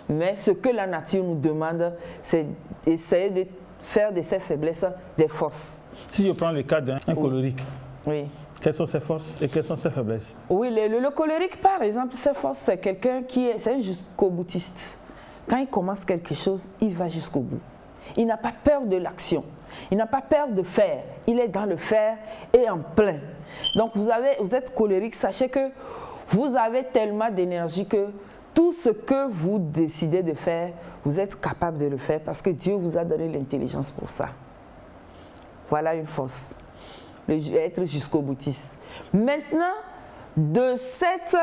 Mais ce que la nature nous demande, c'est d'essayer de faire de ces faiblesses des forces. Si je prends le cas d'un colérique, oui. Quelles sont ses forces et quelles sont ses faiblesses? Oui, le colérique, par exemple, ses forces, c'est quelqu'un c'est un jusqu'au-boutiste. Quand il commence quelque chose, il va jusqu'au bout. Il n'a pas peur de l'action. Il n'a pas peur de faire. Il est dans le faire et en plein. Donc, vous êtes colérique, sachez que vous avez tellement d'énergie que tout ce que vous décidez de faire, vous êtes capable de le faire parce que Dieu vous a donné l'intelligence pour ça. Voilà une force. Être jusqu'au boutiste. Maintenant, de cette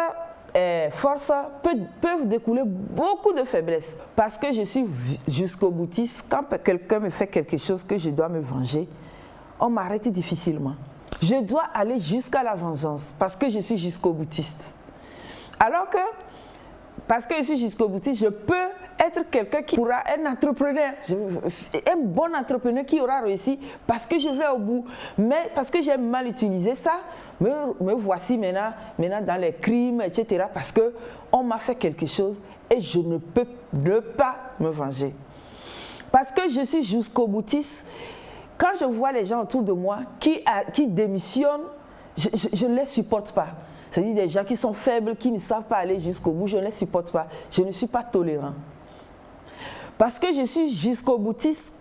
force peuvent découler beaucoup de faiblesses. Parce que je suis jusqu'au boutiste, quand quelqu'un me fait quelque chose que je dois me venger, on m'arrête difficilement. Je dois aller jusqu'à la vengeance parce que je suis jusqu'au boutiste. Alors que, parce que je suis jusqu'au boutiste, je peux être quelqu'un qui pourra être un entrepreneur, un bon entrepreneur qui aura réussi parce que je vais au bout. Mais parce que j'ai mal utilisé ça, me voici maintenant dans les crimes, etc. Parce qu'on m'a fait quelque chose et je ne peux pas me venger. Parce que je suis jusqu'au boutiste, quand je vois les gens autour de moi qui démissionnent, je ne les supporte pas. C'est-à-dire des gens qui sont faibles, qui ne savent pas aller jusqu'au bout, je ne les supporte pas. Je ne suis pas tolérant. Parce que je suis jusqu'au boutiste,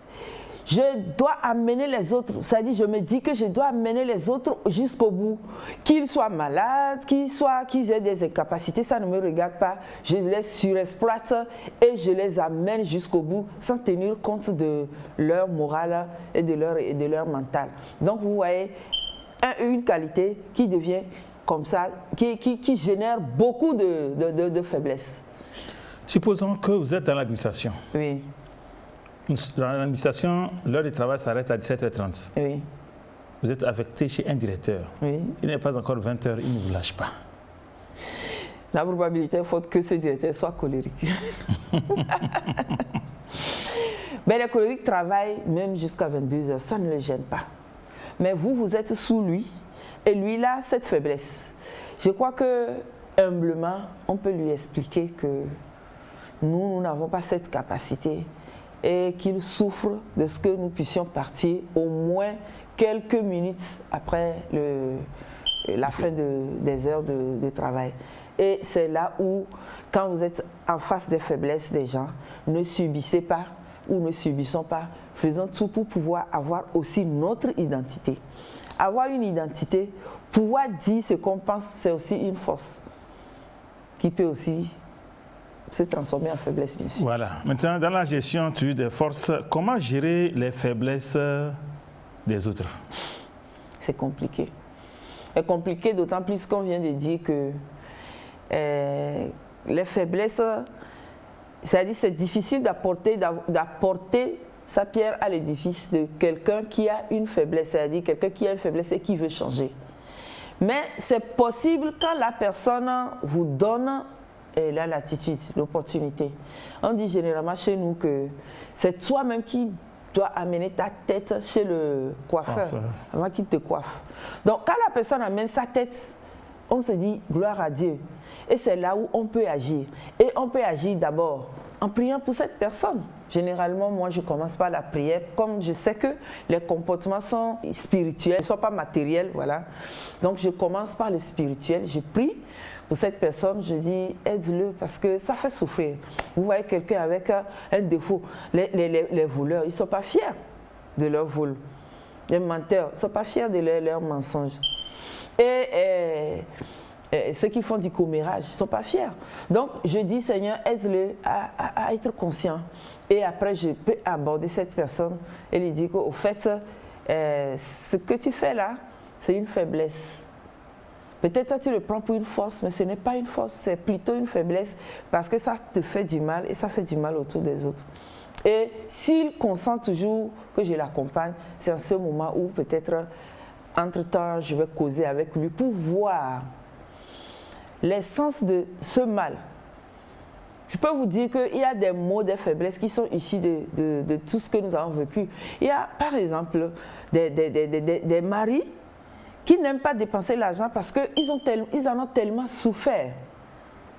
je dois amener les autres. C'est-à-dire, je me dis que je dois amener les autres jusqu'au bout. Qu'ils soient malades, qu'ils aient des incapacités, ça ne me regarde pas. Je les surexploite et je les amène jusqu'au bout sans tenir compte de leur morale et de leur mental. Donc, vous voyez, une qualité qui devient comme ça, qui génère beaucoup de faiblesses. Supposons que vous êtes dans l'administration. Oui. Dans l'administration, l'heure de travail s'arrête à 17h30. Oui. Vous êtes affecté chez un directeur. Oui. Il n'est pas encore 20h, il ne vous lâche pas. La probabilité est forte que ce directeur soit colérique. Mais les colériques travaillent même jusqu'à 22h, ça ne le gêne pas. Mais vous êtes sous lui. Et lui, il a cette faiblesse. Je crois que, humblement, on peut lui expliquer que nous n'avons pas cette capacité et qu'il souffre de ce que nous puissions partir au moins quelques minutes après la fin des heures de travail. Et c'est là où, quand vous êtes en face des faiblesses des gens, ne subissez pas ou ne subissons pas, faisons tout pour pouvoir avoir aussi notre identité. Avoir une identité, pouvoir dire ce qu'on pense, c'est aussi une force qui peut aussi se transformer en faiblesse, bien sûr. Voilà. Maintenant, dans la gestion des forces, comment gérer les faiblesses des autres? C'est compliqué. C'est compliqué, d'autant plus qu'on vient de dire que les faiblesses, c'est-à-dire c'est difficile d'apporter sa pierre à l'édifice de quelqu'un qui a une faiblesse, c'est-à-dire quelqu'un qui a une faiblesse et qui veut changer. Mais c'est possible quand la personne vous donne la latitude, l'opportunité. On dit généralement chez nous que c'est toi-même qui dois amener ta tête chez le coiffeur avant qu'il te coiffe. Donc quand la personne amène sa tête, on se dit gloire à Dieu. Et c'est là où on peut agir. Et on peut agir d'abord en priant pour cette personne. Généralement, moi, je commence par la prière. Comme je sais que les comportements sont spirituels, ils ne sont pas matériels, voilà. Donc, je commence par le spirituel. Je prie pour cette personne. Je dis, aide-le parce que ça fait souffrir. Vous voyez quelqu'un avec un défaut. Les voleurs, ils ne sont pas fiers de leur vol. Les menteurs, ils ne sont pas fiers de leur mensonge. Et ceux qui font du commérage, ils ne sont pas fiers. Donc, je dis, Seigneur, aide-le à être conscient. Et après, je peux aborder cette personne et lui dire qu'au fait, ce que tu fais là, c'est une faiblesse. Peut-être toi, tu le prends pour une force, mais ce n'est pas une force, c'est plutôt une faiblesse parce que ça te fait du mal et ça fait du mal autour des autres. Et s'il consent toujours que je l'accompagne, c'est en ce moment où peut-être, entre-temps, je vais causer avec lui pour voir l'essence de ce mal. Je peux vous dire qu'il y a des maux, des faiblesses qui sont issus de tout ce que nous avons vécu. Il y a par exemple des maris qui n'aiment pas dépenser l'argent parce qu'ils en ont tellement souffert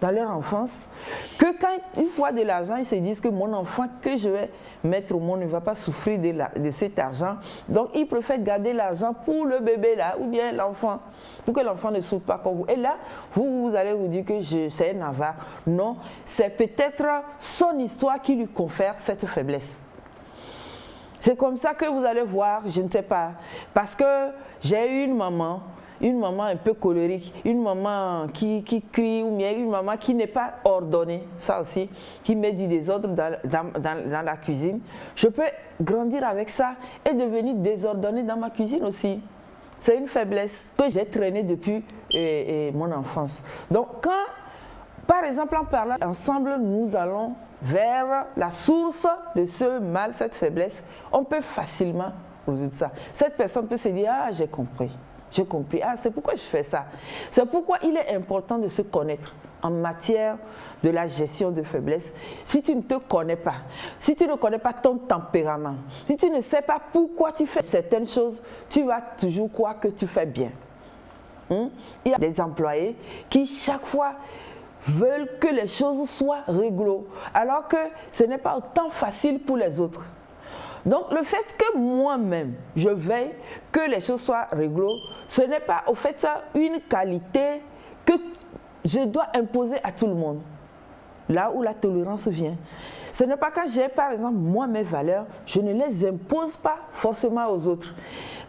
dans leur enfance que quand ils voient de l'argent, ils se disent que mon enfant que je vais mettre au monde ne va pas souffrir de cet argent. Donc ils préfèrent garder l'argent pour le bébé là ou bien l'enfant, pour que l'enfant ne souffre pas comme vous. Et là, vous allez vous dire que c'est un avare. Non, c'est peut-être son histoire qui lui confère cette faiblesse. C'est comme ça que vous allez voir, je ne sais pas, parce que j'ai eu une maman un peu colérique, une maman qui crie, ou bien une maman qui n'est pas ordonnée, ça aussi, qui met du désordre dans la cuisine. Je peux grandir avec ça et devenir désordonnée dans ma cuisine aussi. C'est une faiblesse que j'ai traînée depuis mon enfance. Donc quand, par exemple, en parlant ensemble, nous allons vers la source de ce mal, cette faiblesse, on peut facilement résoudre ça. Cette personne peut se dire, ah, j'ai compris. J'ai compris, ah, c'est pourquoi je fais ça. C'est pourquoi il est important de se connaître en matière de la gestion de faiblesse. Si tu ne te connais pas, si tu ne connais pas ton tempérament, si tu ne sais pas pourquoi tu fais certaines choses, tu vas toujours croire que tu fais bien. Il y a des employés qui, chaque fois, veulent que les choses soient réglo, alors que ce n'est pas autant facile pour les autres. Donc le fait que moi-même, je veille que les choses soient réglo, ce n'est pas au fait ça une qualité que je dois imposer à tout le monde. Là où la tolérance vient. Ce n'est pas quand j'ai par exemple moi mes valeurs, je ne les impose pas forcément aux autres.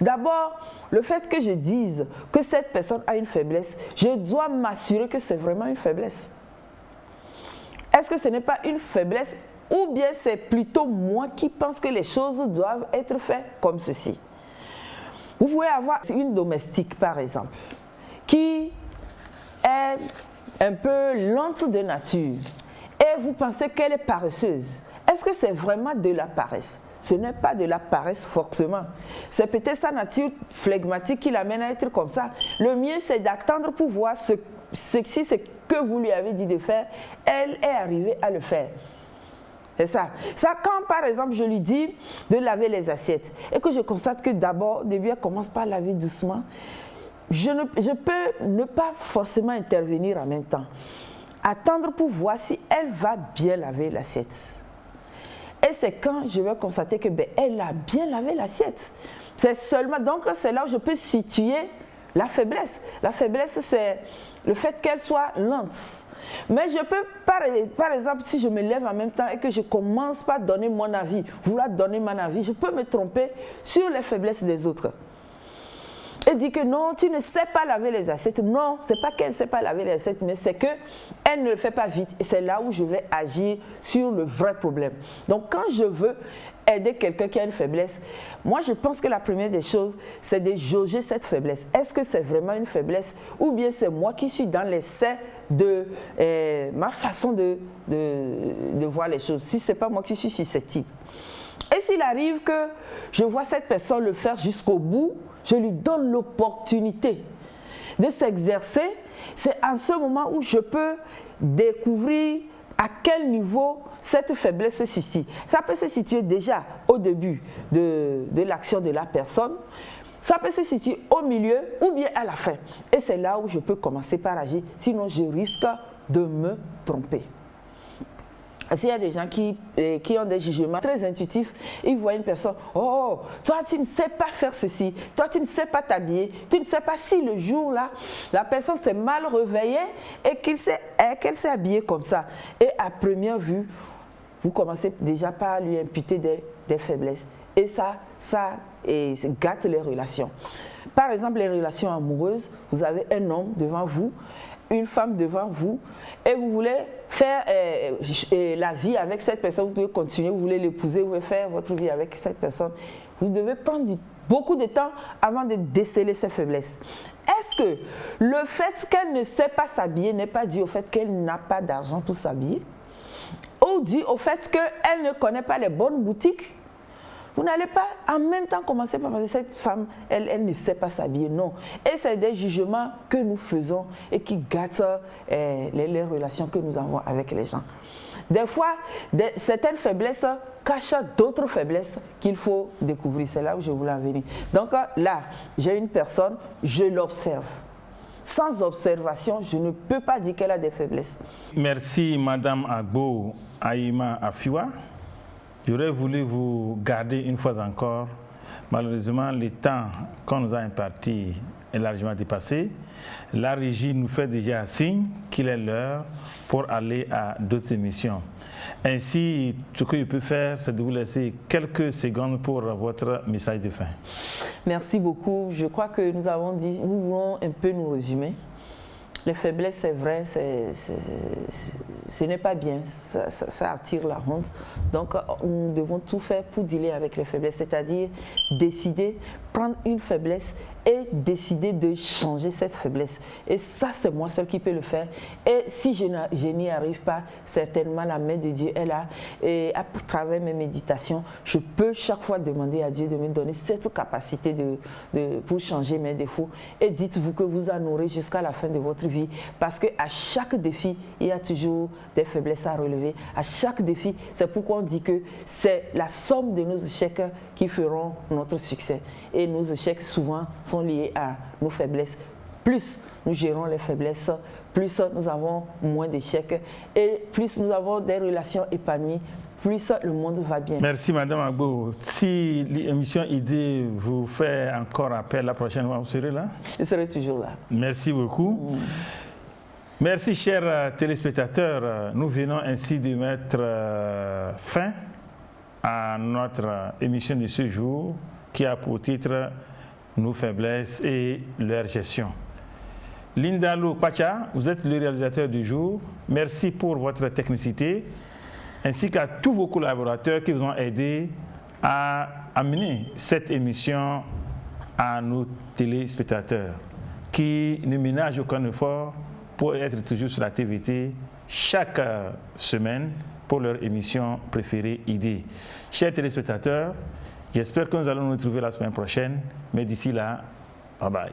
D'abord, le fait que je dise que cette personne a une faiblesse, je dois m'assurer que c'est vraiment une faiblesse. Est-ce que ce n'est pas une faiblesse ou bien c'est plutôt moi qui pense que les choses doivent être faites comme ceci? Vous pouvez avoir une domestique par exemple qui est un peu lente de nature et vous pensez qu'elle est paresseuse. Est-ce que c'est vraiment de la paresse? Ce n'est pas de la paresse forcément. C'est peut-être sa nature flegmatique qui l'amène à être comme ça. Le mieux, c'est d'attendre pour voir si ce que vous lui avez dit de faire, elle est arrivée à le faire. C'est ça. Ça, quand par exemple je lui dis de laver les assiettes et que je constate que d'abord, au début, elle commence par laver doucement, je peux ne pas forcément intervenir en même temps. Attendre pour voir si elle va bien laver l'assiette. Et c'est quand je vais constater que elle a bien lavé l'assiette. C'est seulement, donc c'est là où je peux situer la faiblesse. La faiblesse, c'est le fait qu'elle soit lente. Mais je peux, par exemple, si je me lève en même temps et que je commence par donner mon avis, vouloir donner mon avis, je peux me tromper sur les faiblesses des autres. Et dire que non, tu ne sais pas laver les assiettes. Non, ce n'est pas qu'elle ne sait pas laver les assiettes, mais c'est qu'elle ne le fait pas vite. Et c'est là où je vais agir sur le vrai problème. Donc quand je veux aider quelqu'un qui a une faiblesse, moi je pense que la première des choses, c'est de jauger cette faiblesse. Est-ce que c'est vraiment une faiblesse ou bien c'est moi qui suis dans l'essai de ma façon de voir les choses? Si ce n'est pas moi qui suis susceptible. Et s'il arrive que je vois cette personne le faire jusqu'au bout, je lui donne l'opportunité de s'exercer. C'est en ce moment où je peux découvrir à quel niveau cette faiblesse se situe. Ça peut se situer déjà au début de l'action de la personne. Ça peut se situer au milieu ou bien à la fin. Et c'est là où je peux commencer par agir, sinon je risque de me tromper. S'il y a des gens qui ont des jugements très intuitifs, ils voient une personne, oh, toi tu ne sais pas faire ceci, toi tu ne sais pas t'habiller, tu ne sais pas si le jour-là, la personne s'est mal réveillée et qu'elle s'est habillée comme ça. Et à première vue, vous commencez déjà par lui imputer des faiblesses. Et ça gâte les relations. Par exemple, les relations amoureuses, vous avez un homme devant vous, une femme devant vous, et vous voulez faire la vie avec cette personne, vous devez continuer, vous voulez l'épouser, vous voulez faire votre vie avec cette personne. Vous devez prendre beaucoup de temps avant de déceler ses faiblesses. Est-ce que le fait qu'elle ne sait pas s'habiller n'est pas dû au fait qu'elle n'a pas d'argent pour s'habiller? Ou dû au fait qu'elle ne connaît pas les bonnes boutiques? Vous n'allez pas en même temps commencer par penser cette femme, elle ne sait pas s'habiller, non. Et c'est des jugements que nous faisons et qui gâtent les relations que nous avons avec les gens. Des fois, certaines faiblesses cachent d'autres faiblesses qu'il faut découvrir. C'est là où je voulais en venir. Donc là, j'ai une personne, je l'observe. Sans observation, je ne peux pas dire qu'elle a des faiblesses. Merci Madame Agbo Aïma Afiwa. J'aurais voulu vous garder une fois encore. Malheureusement, le temps qu'on nous a imparti est largement dépassé. La régie nous fait déjà signe qu'il est l'heure pour aller à d'autres émissions. Ainsi, ce que je peux faire, c'est de vous laisser quelques secondes pour votre message de fin. Merci beaucoup. Je crois que nous avons dit, nous voulons un peu nous résumer. Les faiblesses, c'est vrai, ce n'est pas bien, ça attire la honte. Donc, nous devons tout faire pour dealer avec les faiblesses, c'est-à-dire décider, prendre une faiblesse et décider de changer cette faiblesse. Et ça, c'est moi seul qui peux le faire. Et si je n'y arrive pas, certainement la main de Dieu est là. Et à travers mes méditations, je peux chaque fois demander à Dieu de me donner cette capacité pour changer mes défauts. Et dites-vous que vous en aurez jusqu'à la fin de votre vie. Parce qu'à chaque défi, il y a toujours des faiblesses à relever. À chaque défi, c'est pourquoi on dit que c'est la somme de nos échecs qui feront notre succès. Et nos échecs, souvent, sont liés à nos faiblesses. Plus nous gérons les faiblesses, plus nous avons moins d'échecs et plus nous avons des relations épanouies, plus le monde va bien. Merci Madame Agbo. Si l'émission Idée vous fait encore appel la prochaine fois, vous serez là? Je serai toujours là. Merci beaucoup. Merci chers téléspectateurs. Nous venons ainsi de mettre fin à notre émission de ce jour qui a pour titre Nos faiblesses et leur gestion. Lindalo Pacha, vous êtes le réalisateur du jour. Merci pour votre technicité, ainsi qu'à tous vos collaborateurs qui vous ont aidé à amener cette émission à nos téléspectateurs, qui ne ménagent aucun effort pour être toujours sur la TVT chaque semaine pour leur émission préférée Idée. Chers téléspectateurs, j'espère que nous allons nous retrouver la semaine prochaine, mais d'ici là, bye bye.